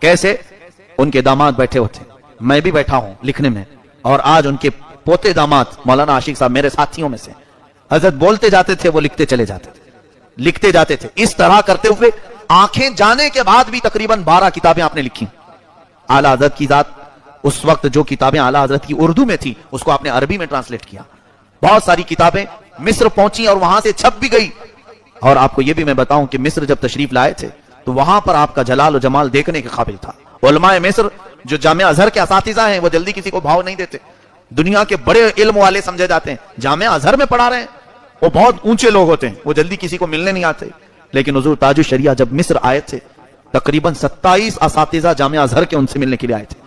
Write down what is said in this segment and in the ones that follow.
कैसे उनके दामाद बैठे होते, मैं भी बैठा हूं लिखने में, और आज उनके पोते दामाद मौलाना आशिक साहब मेरे साथियों में से, हजरत बोलते जाते थे, वो लिखते चले जाते थे, लिखते जाते थे। इस तरह करते हुए आंखें जाने के बाद भी तकरीबन 12 किताबें आपने लिखी। आला हजरत की जात, उस वक्त जो किताबें आला हजरत की उर्दू में थी उसको आपने अरबी में ट्रांसलेट किया। बहुत सारी किताबें मिस्र पहुंची और वहां से छप भी गई। और आपको यह भी मैं बताऊं कि मिस्र जब तशरीफ लाए थे तो वहां पर आपका जलाल और जमाल देखने के काबिल था। उलमाए मिस्र जो जामिया अजहर के असातिज़ा हैं वो जल्दी किसी को भाव नहीं देते, दुनिया के बड़े इल्म वाले समझे जाते हैं। जामिया अजहर में पढ़ा रहे हैं, वो बहुत ऊंचे लोग होते हैं, वो जल्दी किसी को मिलने नहीं आते। लेकिन हुजूर ताजुश शरिया जब मिस्र आए थे, तकरीबन 27 असातिज़ा जामिया अजहर के उनसे मिलने के लिए आए थे।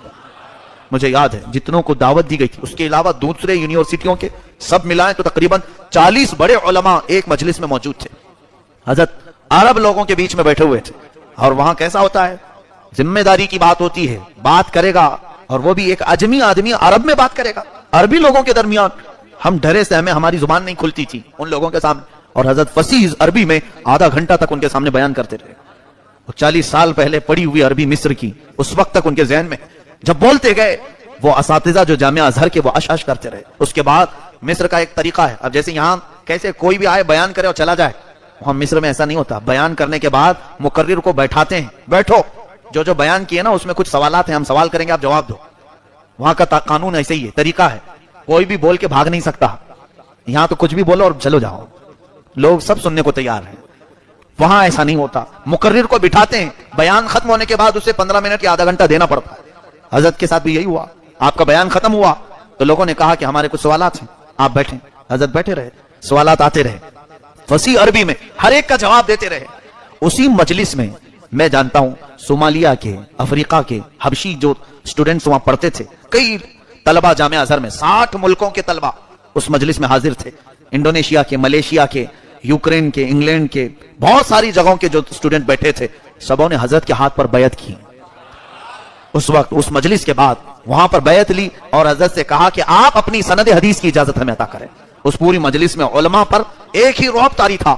मुझे याद है जितनों को दावत दी गई थी, उसके अलावा दूसरे यूनिवर्सिटियों के सब मिलाएं तो तकरीबन 40 बड़े उलमा एक मजलिस में मौजूद थे। हजरत अरब लोगों के बीच में बैठे हुए थे। और वहां कैसा होता है, जिम्मेदारी की बात होती है, बात करेगा, और वो भी एक अजमी आदमी अरब में बात करेगा, अरबी लोगों के दरमियान। हम डरे से, हमें हमारी जुबान नहीं खुलती थी उन लोगों के सामने, और हजरत फसीह अरबी में आधा घंटा तक उनके सामने बयान करते रहे। 40 साल पहले पढ़ी हुई अरबी मिस्र की उस वक्त तक उनके जहन में, जब बोलते गए वो असातिज़ा जो जामिया अजहर के, वो अश करते रहे। उसके बाद मिस्र का एक तरीका है, अब जैसे यहां कैसे कोई भी आए बयान करे और चला जाए, वहां मिस्र में ऐसा नहीं होता। बयान करने के बाद मुकर्रिर को बैठाते हैं, बैठो, जो जो बयान किए ना उसमें कुछ सवालात हैं, हम सवाल करेंगे, आप जवाब दो। वहां का कानून ऐसे ही है, तरीका है, कोई भी बोल के भाग नहीं सकता। यहां तो कुछ भी बोलो और चलो जाओ, लोग सब सुनने को तैयार हैं। वहां ऐसा नहीं होता, मुकर्रिर को बिठाते हैं, बयान खत्म होने के बाद उसे 15 मिनट या आधा घंटा देना पड़ता है। हजरत के साथ भी यही हुआ, आपका बयान खत्म हुआ तो लोगों ने कहा कि हमारे कुछ सवालात हैं, आप बैठें। हजरत बैठे रहे, सवालात आते रहे, फसीह अरबी में हर एक का जवाब देते रहे। उसी मजलिस में मैं जानता हूं सोमालिया के, अफ्रीका के, हबशी जो स्टूडेंट्स वहां पढ़ते थे, कई तलबा जामिया अजहर में, 60 मुल्कों के तलबा उस मजलिस में हाजिर थे। इंडोनेशिया के, मलेशिया के, यूक्रेन के, इंग्लैंड के, बहुत सारी जगहों के जो स्टूडेंट बैठे थे, सबों ने हजरत के हाथ पर बैत की। उस वक्त उस मजलिस के बाद वहां पर बैत ली और हजरत से कहा कि आप अपनी सनद हदीस की इजाजत हमें अता करें। उस पूरी मजलिस में उलमा पर एक ही रौब तारी था